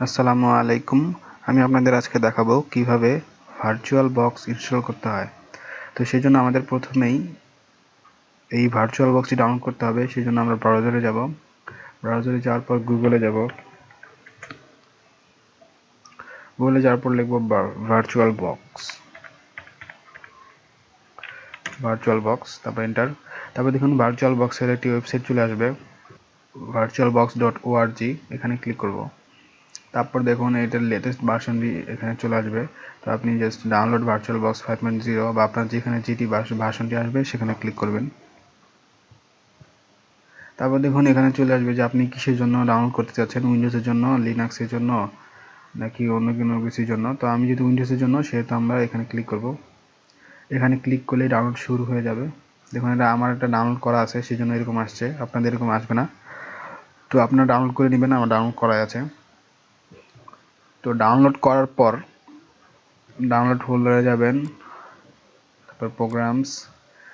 আসসালামু আলাইকুম। আমি আপনাদের আজকে দেখাবো কিভাবে ভার্চুয়াল বক্স ইনস্টল করতে হয়। তো সেই জন্য আমাদের প্রথমেই এই ভার্চুয়াল বক্সটি ডাউনলোড করতে হবে। সেই জন্য আমরা ব্রাউজারে যাব। ব্রাউজারে যাওয়ার পর গুগলে যাব। গুগলে যাওয়ার পর লিখব ভার্চুয়াল বক্স, তারপর এন্টার। তারপর দেখুন ভার্চুয়াল বক্সের একটি ওয়েবসাইট চলে আসবে, virtualbox.org। এখানে ক্লিক করব। তারপর দেখুন এটার লেটেস্ট ভার্সনটি এখানে চলে আসবে। তো আপনি জাস্ট ডাউনলোড ভার্চুয়াল বক্স 5.0 বা আপনার যেখানে যেটি ভার্সনটি আসবে সেখানে ক্লিক করবেন। তারপর দেখুন এখানে চলে আসবে যে আপনি কিসের জন্য ডাউনলোড করতে চাচ্ছেন, উইন্ডোজের জন্য, লিনাক্সের জন্য নাকি অন্য কোনো কিছুর জন্য। তো আমি যেহেতু উইন্ডোজের জন্য সেহেতু আমরা এখানে ক্লিক করব। এখানে ক্লিক করলেই ডাউনলোড শুরু হয়ে যাবে। দেখুন এটা আমার একটা ডাউনলোড করা আছে, সেই জন্য এরকম আসছে, আপনাদের এরকম আসবে না। তো আপনারা ডাউনলোড করে নেবেন, আমার ডাউনলোড করাই আছে। তো ডাউনলোড করার পর ডাউনলোড ফোল্ডারে যাবেন, তারপর প্রোগ্রামস,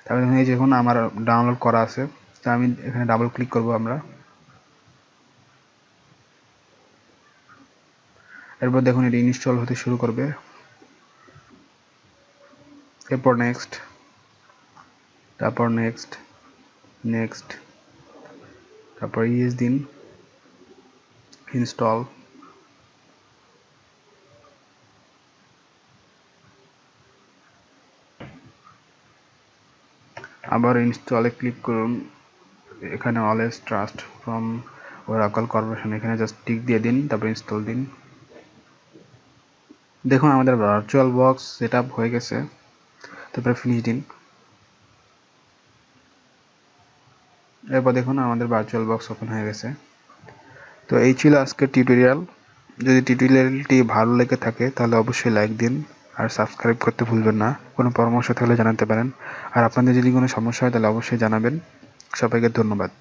তারপর দেখুন এই যে দেখুন আমার ডাউনলোড করা আছে। তো আমি এখানে ডাবল ক্লিক করব আমরা। এরপর দেখুন এটি ইনস্টল হতে শুরু করবে। এরপর নেক্সট, তারপর নেক্সট, তারপর ইয়েস দিন, ইনস্টল। আবার ইনস্টলে ক্লিক করুন। এখানে always trust from Oracle corporation, এখানে জাস্ট টিক দিয়ে দিন, তারপর ইনস্টল দিন। দেখুন আমাদের ভার্চুয়াল বক্স সেটআপ হয়ে গেছে। তারপরে ফিনিশ দিন। এরপর দেখুন আমাদের ভার্চুয়াল বক্স ওপেন হয়ে গেছে। তো এই ছিল আজকের টিউটোরিয়াল। যদি টিউটোরিয়ালটি ভালো লেগে থাকে তাহলে অবশ্যই লাইক দিন আর সাবস্ক্রাইব করতে ভুলবেন না। কোনো পরামর্শ থাকলে জানাতে পারেন। আর আপনাদের যদি কোনো সমস্যা হয় তাহলে অবশ্যই জানাবেন। সবাইকে ধন্যবাদ।